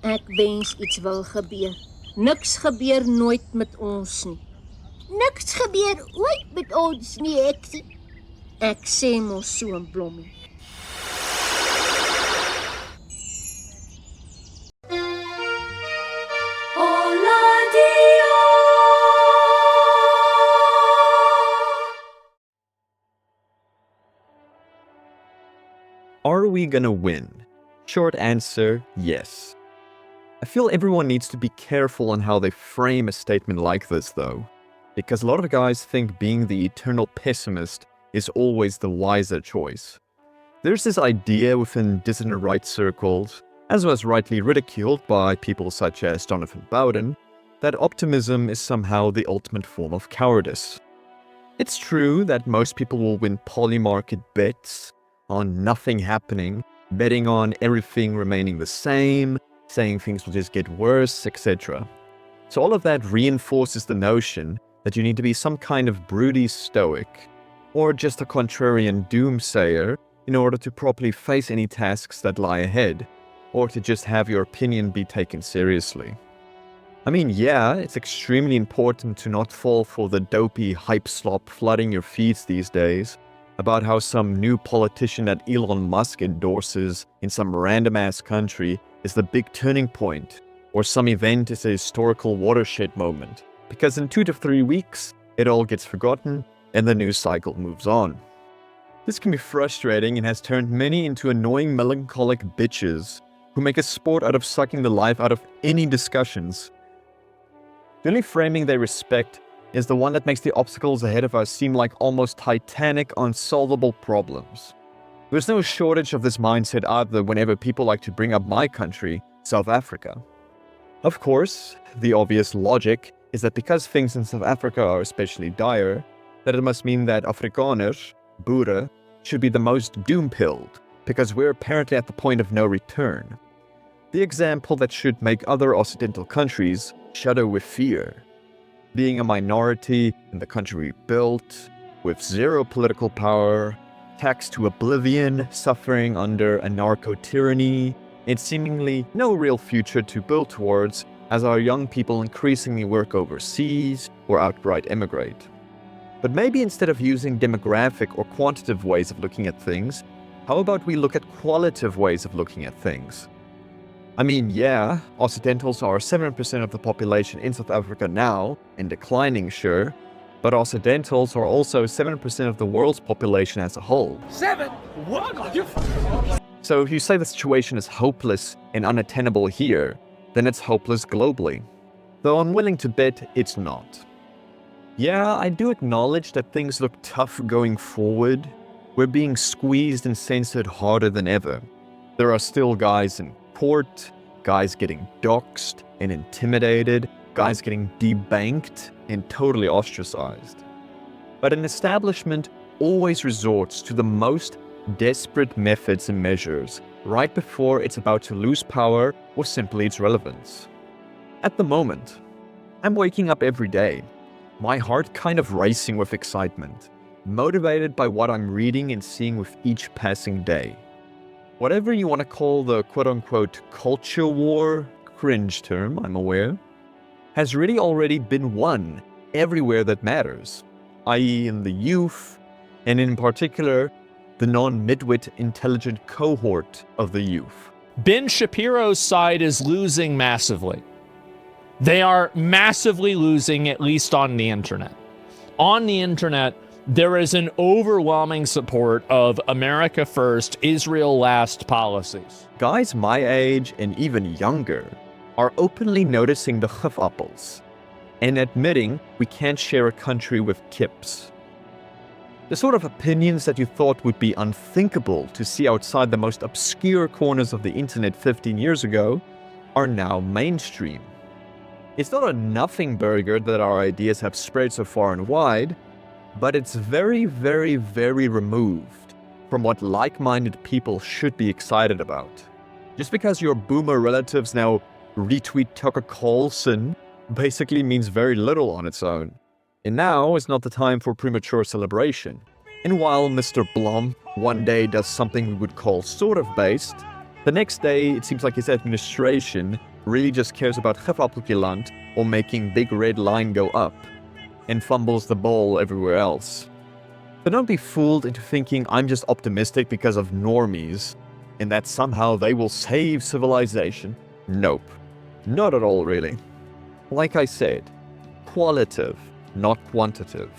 Ek wens iets wil gebeur. Niks gebeur nooit met ons nie. Niks gebeur ooit met ons nie, Eksie. Ek sê mos so 'n blommie. Are we gonna win? Short answer, yes. I feel everyone needs to be careful on how they frame a statement like this though, because a lot of guys think being the eternal pessimist is always the wiser choice. There's this idea within dissident right circles, as was rightly ridiculed by people such as Jonathan Bowden, that optimism is somehow the ultimate form of cowardice. It's true that most people will win polymarket bets on nothing happening, betting on everything remaining the same, saying things will just get worse, etc. So all of that reinforces the notion that you need to be some kind of broody stoic, or just a contrarian doomsayer, in order to properly face any tasks that lie ahead, or to just have your opinion be taken seriously. I mean, yeah, it's extremely important to not fall for the dopey hype slop flooding your feeds these days, about how some new politician that Elon Musk endorses in some random-ass country is the big turning point, or some event is a historical watershed moment, because in 2 to 3 weeks, it all gets forgotten and the news cycle moves on. This can be frustrating and has turned many into annoying melancholic bitches who make a sport out of sucking the life out of any discussions. The only framing they respect is the one that makes the obstacles ahead of us seem like almost titanic, unsolvable problems. There's no shortage of this mindset either whenever people like to bring up my country, South Africa. Of course, the obvious logic is that because things in South Africa are especially dire, that it must mean that Afrikaners, Boere, should be the most doom-pilled, because we're apparently at the point of no return. The example that should make other Occidental countries shudder with fear. Being a minority in the country we built, with zero political power, taxed to oblivion, suffering under a narco-tyranny, and seemingly no real future to build towards as our young people increasingly work overseas or outright emigrate. But maybe instead of using demographic or quantitative ways of looking at things, how about we look at qualitative ways of looking at things? I mean, yeah, Occidentals are 7% of the population in South Africa now, and declining, sure, but Occidentals are also 7% of the world's population as a whole. 7? What? So if you say the situation is hopeless and unattainable here, then it's hopeless globally. Though I'm willing to bet it's not. Yeah, I do acknowledge that things look tough going forward. We're being squeezed and censored harder than ever. There are still guys in court, guys getting doxxed and intimidated, guys getting debanked and totally ostracized. But an establishment always resorts to the most desperate methods and measures right before it's about to lose power or simply its relevance. At the moment, I'm waking up every day, my heart kind of racing with excitement, motivated by what I'm reading and seeing with each passing day. Whatever you want to call the quote-unquote culture war, cringe term, I'm aware, has really already been won everywhere that matters, i.e. in the youth, and in particular, the non-midwit intelligent cohort of the youth. Ben Shapiro's side is losing massively. They are massively losing, at least on the internet. On the internet, there is an overwhelming support of America First, Israel Last policies. Guys my age and even younger are openly noticing the apples and admitting we can't share a country with kips. The sort of opinions that you thought would be unthinkable to see outside the most obscure corners of the internet 15 years ago are now mainstream. It's not a nothing burger that our ideas have spread so far and wide, but it's very, very, very removed from what like-minded people should be excited about. Just because your boomer relatives now retweet Tucker Carlson basically means very little on its own. And now is not the time for premature celebration. And while Mr. Blom one day does something we would call sort of based, the next day it seems like his administration really just cares about Land or making big red line go up, and fumbles the ball everywhere else. So don't be fooled into thinking I'm just optimistic because of normies, and that somehow they will save civilization. Nope. Not at all, really. Like I said, qualitative, not quantitative.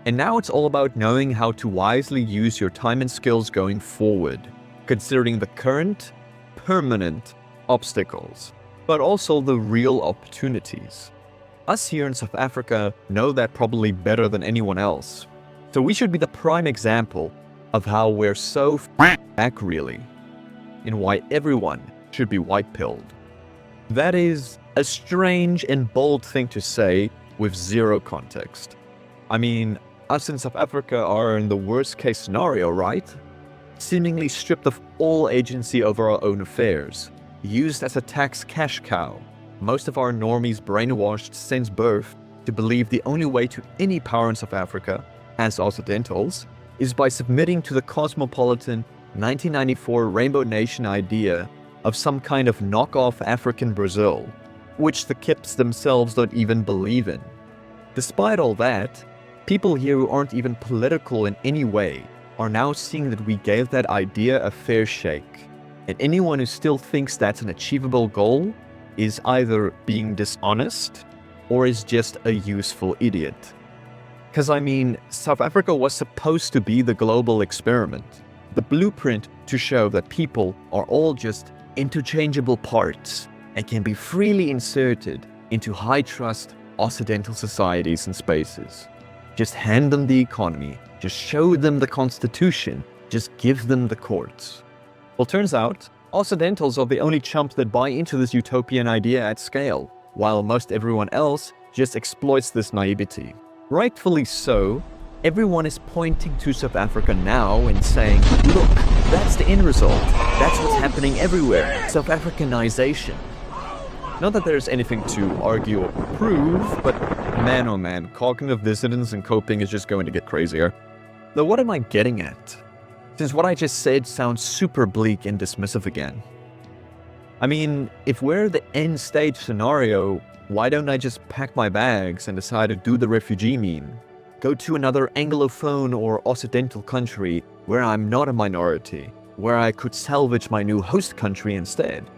And now it's all about knowing how to wisely use your time and skills going forward, considering the current, permanent obstacles, but also the real opportunities. Us here in South Africa know that probably better than anyone else. So we should be the prime example of how we're so back really, and why everyone should be white-pilled. That is a strange and bold thing to say with zero context. I mean, us in South Africa are in the worst case scenario, right? Seemingly stripped of all agency over our own affairs, used as a tax cash cow. Most of our normies brainwashed since birth to believe the only way to any power in South Africa, as Occidentals, is by submitting to the cosmopolitan 1994 Rainbow Nation idea of some kind of knockoff African Brazil, which the Kips themselves don't even believe in. Despite all that, people here who aren't even political in any way are now seeing that we gave that idea a fair shake, and anyone who still thinks that's an achievable goal is either being dishonest or is just a useful idiot. Because I mean, South Africa was supposed to be the global experiment, the blueprint to show that people are all just interchangeable parts and can be freely inserted into high-trust Occidental societies and spaces. Just hand them the economy, just show them the constitution, just give them the courts. Well, turns out, Occidentals are the only chumps that buy into this utopian idea at scale, while most everyone else just exploits this naivety. Rightfully so, everyone is pointing to South Africa now and saying, look, that's the end result. That's what's happening everywhere. South Africanization. Not that there's anything to argue or prove, but man oh man, cognitive dissonance and coping is just going to get crazier. Though what am I getting at? Since what I just said sounds super bleak and dismissive again. I mean, if we're the end stage scenario, why don't I just pack my bags and decide to do the refugee meme? Go to another Anglophone or Occidental country where I'm not a minority, where I could salvage my new host country instead.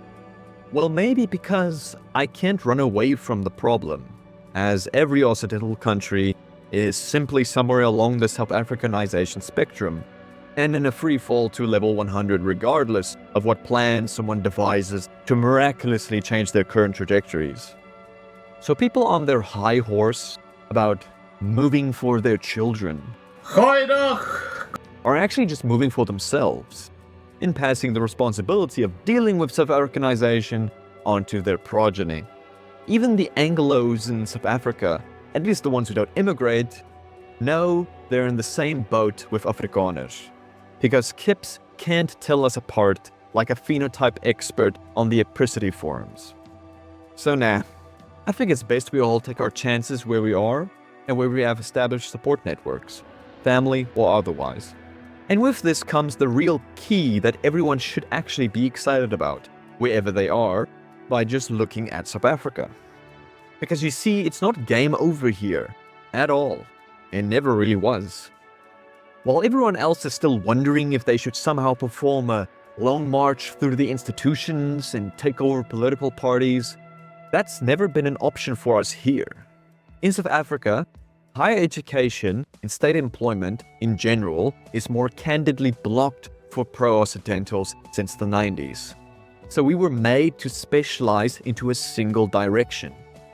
Well, maybe because I can't run away from the problem, as every Occidental country is simply somewhere along the South Africanization spectrum, and in a free fall to level 100 regardless of what plan someone devises to miraculously change their current trajectories. So people on their high horse about moving for their children are actually just moving for themselves, in passing the responsibility of dealing with South Africanization onto their progeny. Even the Anglos in South Africa, at least the ones who don't immigrate, know they're in the same boat with Afrikaners. Because Kips can't tell us apart like a phenotype expert on the apricity forums. So nah, I think it's best we all take our chances where we are and where we have established support networks, family or otherwise. And with this comes the real key that everyone should actually be excited about, wherever they are, by just looking at South Africa. Because you see, it's not game over here, at all. It never really was. While everyone else is still wondering if they should somehow perform a long march through the institutions and take over political parties, that's never been an option for us here. In South Africa, higher education and state employment in general is more candidly blocked for pro-Occidentals since the 90s. So we were made to specialize into a single direction,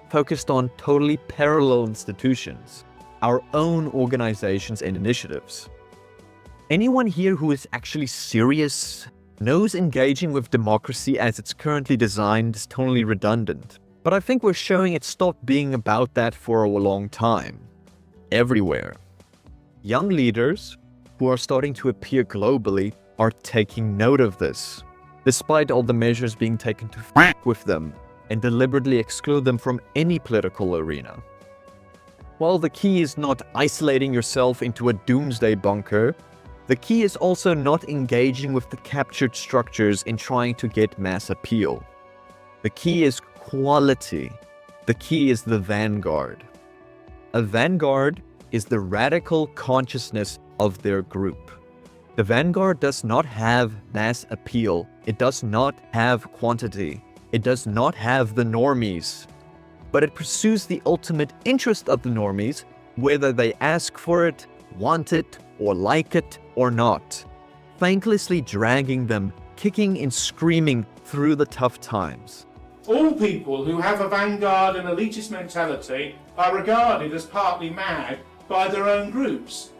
focused on totally parallel institutions, our own organizations and initiatives. Anyone here who is actually serious knows engaging with democracy as it's currently designed is totally redundant. But I think we're showing it stopped being about that for a long time. Everywhere. Young leaders who are starting to appear globally are taking note of this, despite all the measures being taken to f*** with them and deliberately exclude them from any political arena. While the key is not isolating yourself into a doomsday bunker, the key is also not engaging with the captured structures in trying to get mass appeal. The key is quality. The key is the vanguard. A vanguard is the radical consciousness of their group. The vanguard does not have mass appeal. It does not have quantity. It does not have the normies. But it pursues the ultimate interest of the normies, whether they ask for it, want it, or like it or not, thanklessly dragging them, kicking and screaming through the tough times. All people who have a vanguard and elitist mentality are regarded as partly mad by their own groups,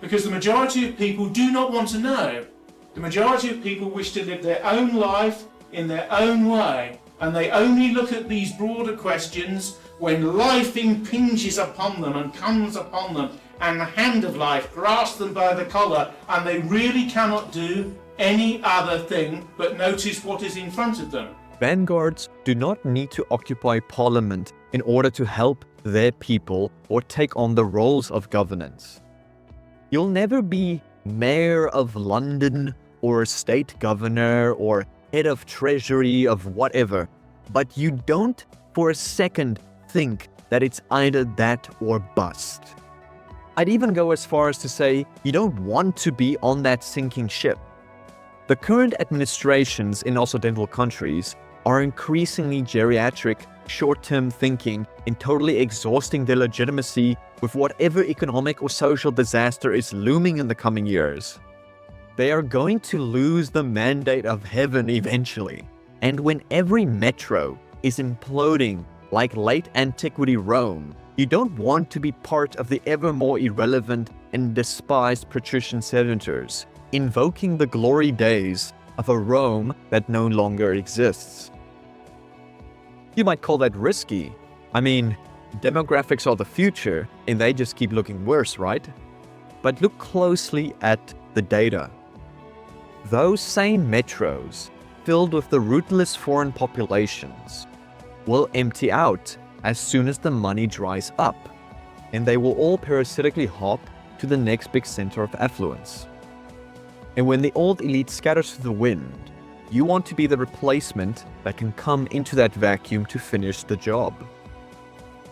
because the majority of people do not want to know. The majority of people wish to live their own life in their own way, and they only look at these broader questions when life impinges upon them and comes upon them, and the hand of life grasps them by the collar, and they really cannot do any other thing but notice what is in front of them. Vanguards do not need to occupy parliament in order to help their people or take on the roles of governance. You'll never be mayor of London or state governor or head of treasury of whatever, but you don't for a second think that it's either that or bust. I'd even go as far as to say you don't want to be on that sinking ship. The current administrations in Occidental countries are increasingly geriatric, short-term thinking and totally exhausting their legitimacy with whatever economic or social disaster is looming in the coming years. They are going to lose the mandate of heaven eventually. And when every metro is imploding like late antiquity Rome, you don't want to be part of the ever more irrelevant and despised patrician senators, invoking the glory days of a Rome that no longer exists. You might call that risky. I mean, demographics are the future, and they just keep looking worse, right? But look closely at the data. Those same metros, filled with the rootless foreign populations, will empty out as soon as the money dries up, and they will all parasitically hop to the next big center of affluence. And when the old elite scatters to the wind, you want to be the replacement that can come into that vacuum to finish the job.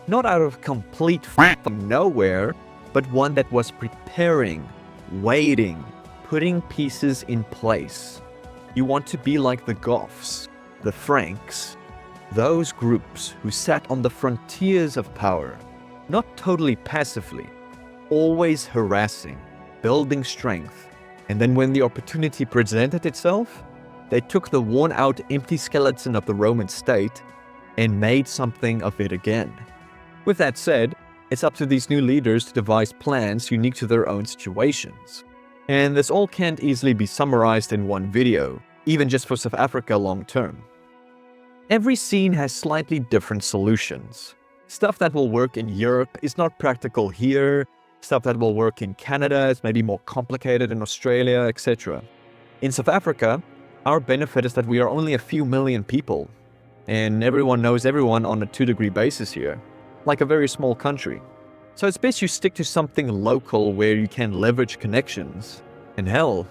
Not out of complete from nowhere, but one that was preparing, waiting, putting pieces in place. You want to be like the Goths, the Franks, those groups who sat on the frontiers of power, not totally passively, always harassing, building strength, and then when the opportunity presented itself, they took the worn-out empty skeleton of the Roman state and made something of it again. With that said, it's up to these new leaders to devise plans unique to their own situations. And this all can't easily be summarized in one video, even just for South Africa long term. Every scene has slightly different solutions. Stuff that will work in Europe is not practical here, stuff that will work in Canada is maybe more complicated in Australia, etc. In South Africa, our benefit is that we are only a few million people, and everyone knows everyone on a 2-degree basis here, like a very small country. So it's best you stick to something local where you can leverage connections, and hell,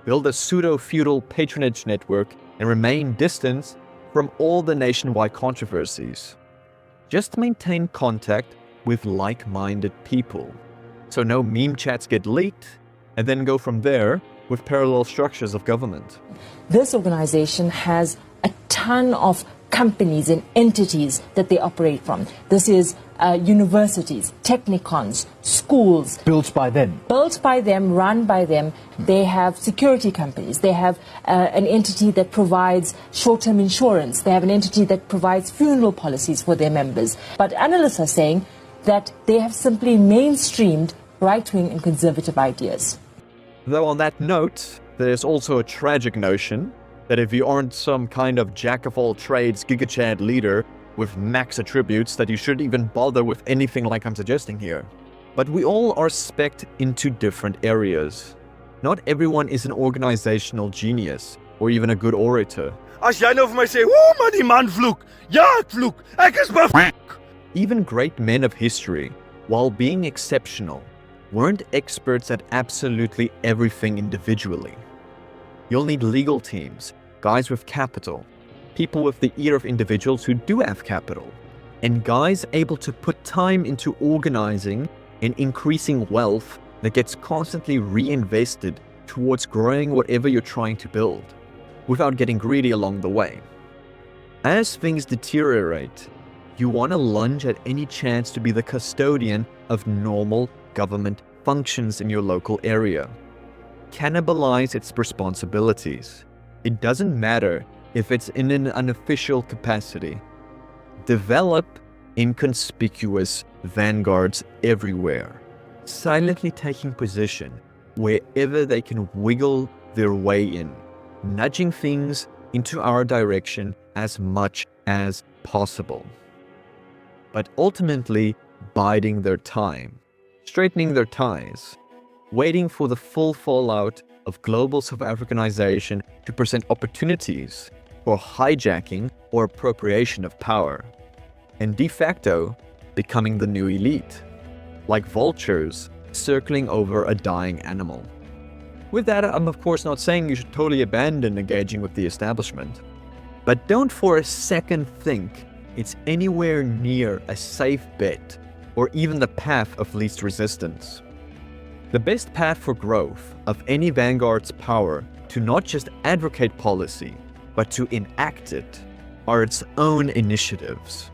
build a pseudo-feudal patronage network and remain distant from all the nationwide controversies. Just maintain contact with like-minded people, so no meme chats get leaked, and then go from there with parallel structures of government. This organization has a ton of companies and entities that they operate from. This is universities, technicons, schools. Built by them. Built by them, run by them. They have security companies. They have an entity that provides short-term insurance. They have an entity that provides funeral policies for their members. But analysts are saying that they have simply mainstreamed right-wing and conservative ideas. Though on that note, there's also a tragic notion that if you aren't some kind of jack-of-all-trades gigachad leader with max attributes, that you shouldn't even bother with anything like I'm suggesting here. But we all are specced into different areas. Not everyone is an organizational genius, or even a good orator. As jy nou vir my sê, "O, maar die man vloek." Ja, ek vloek. Ek is bevloek. Even great men of history, while being exceptional, weren't experts at absolutely everything individually. You'll need legal teams, guys with capital, people with the ear of individuals who do have capital, and guys able to put time into organizing and increasing wealth that gets constantly reinvested towards growing whatever you're trying to build, without getting greedy along the way. As things deteriorate, you want to lunge at any chance to be the custodian of normal government functions in your local area. Cannibalize its responsibilities. It doesn't matter if it's in an unofficial capacity. Develop inconspicuous vanguards everywhere, silently taking position wherever they can wiggle their way in, nudging things into our direction as much as possible. But ultimately, biding their time, straightening their ties, waiting for the full fallout of global South Africanization to present opportunities for hijacking or appropriation of power, and de facto becoming the new elite, like vultures circling over a dying animal. With that, I'm of course not saying you should totally abandon engaging with the establishment, but don't for a second think it's anywhere near a safe bet or even the path of least resistance. The best path for growth of any vanguard's power to not just advocate policy, but to enact it, are its own initiatives.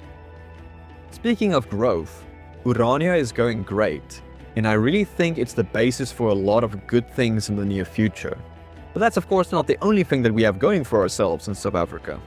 Speaking of growth, Urania is going great, and I really think it's the basis for a lot of good things in the near future. But that's of course not the only thing that we have going for ourselves in South Africa.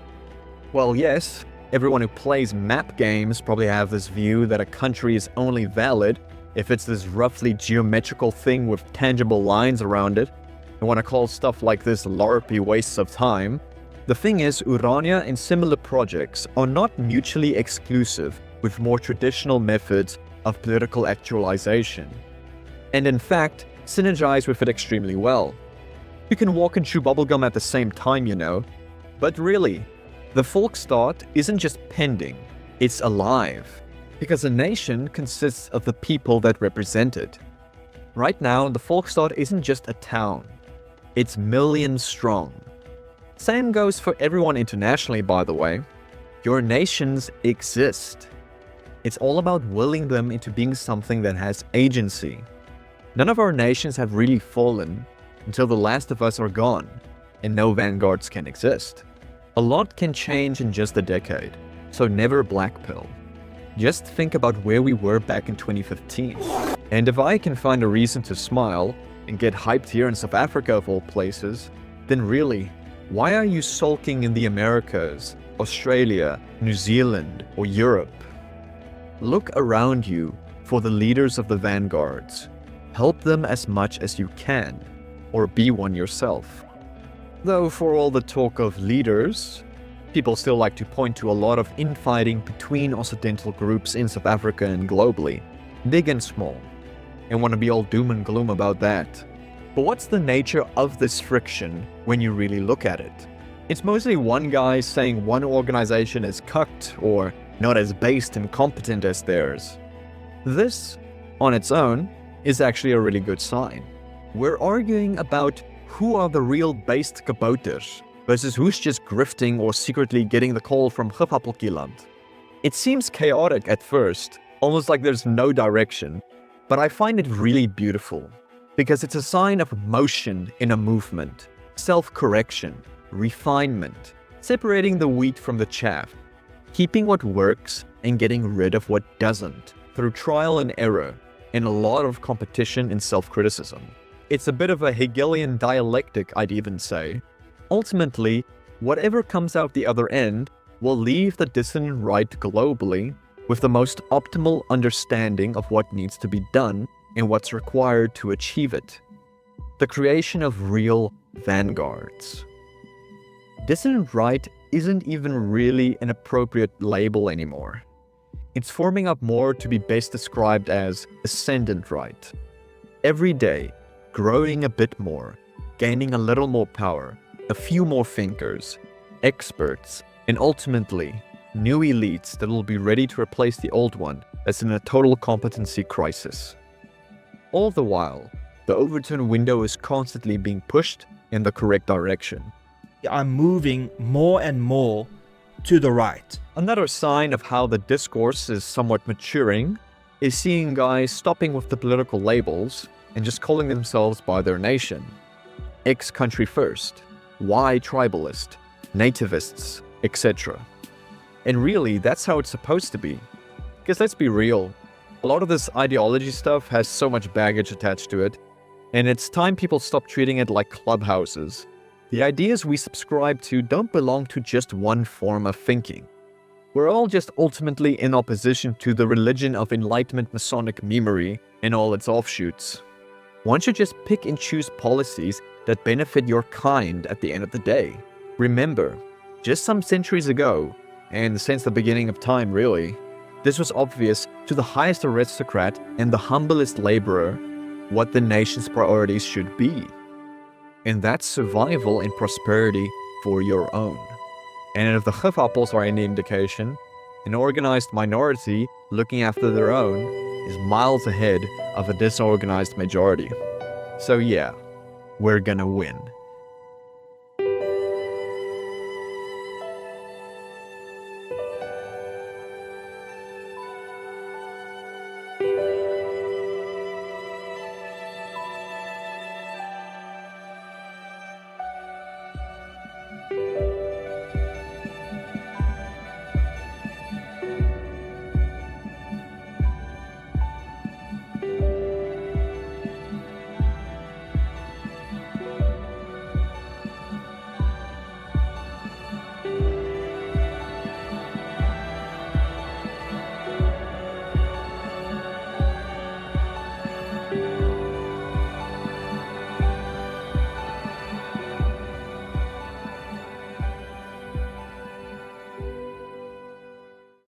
Well, yes, everyone who plays map games probably have this view that a country is only valid if it's this roughly geometrical thing with tangible lines around it, and want to call stuff like this LARPy wastes of time. The thing is, Urania and similar projects are not mutually exclusive with more traditional methods of political actualization, and in fact, synergize with it extremely well. You can walk and chew bubblegum at the same time, you know. But really, the Volksstaat isn't just pending, it's alive. Because a nation consists of the people that represent it. Right now, the Volksstaat isn't just a town. It's millions strong. Same goes for everyone internationally, by the way. Your nations exist. It's all about willing them into being something that has agency. None of our nations have really fallen until the last of us are gone, and no vanguards can exist. A lot can change in just a decade, so never blackpill. Just think about where we were back in 2015. And if I can find a reason to smile and get hyped here in South Africa of all places, then really, why are you sulking in the Americas, Australia, New Zealand, or Europe? Look around you for the leaders of the vanguards. Help them as much as you can, or be one yourself. Though for all the talk of leaders, people still like to point to a lot of infighting between Occidental groups in South Africa and globally, big and small, and want to be all doom and gloom about that. But what's the nature of this friction when you really look at it? It's mostly one guy saying one organization is cucked or not as based and competent as theirs. This, on its own, is actually a really good sign. We're arguing about who are the real based kabouters versus who's just grifting or secretly getting the call from Gippapeltjieland. It seems chaotic at first, almost like there's no direction, but I find it really beautiful, because it's a sign of motion in a movement, self-correction, refinement, separating the wheat from the chaff, keeping what works and getting rid of what doesn't, through trial and error, and a lot of competition and self-criticism. It's a bit of a Hegelian dialectic, I'd even say. Ultimately, whatever comes out the other end will leave the dissident right globally with the most optimal understanding of what needs to be done and what's required to achieve it. The creation of real vanguards. Dissident right isn't even really an appropriate label anymore. It's forming up more to be best described as ascendant right. Every day, growing a bit more, gaining a little more power, a few more thinkers, experts, and ultimately, new elites that will be ready to replace the old one that's in a total competency crisis. All the while, the overturn window is constantly being pushed in the correct direction. I'm moving more and more to the right. Another sign of how the discourse is somewhat maturing is seeing guys stopping with the political labels and just calling themselves by their nation. X country first, Y tribalist, nativists, etc. And really, that's how it's supposed to be. Because let's be real, a lot of this ideology stuff has so much baggage attached to it, and it's time people stop treating it like clubhouses. The ideas we subscribe to don't belong to just one form of thinking. We're all just ultimately in opposition to the religion of Enlightenment Masonic memery and all its offshoots. One should just pick and choose policies that benefit your kind at the end of the day. Remember, just some centuries ago, and since the beginning of time really, this was obvious to the highest aristocrat and the humblest laborer what the nation's priorities should be. And that's survival and prosperity for your own. And if the Gifappels are any indication, an organized minority looking after their own is miles ahead of a disorganized majority. So yeah, we're gonna win.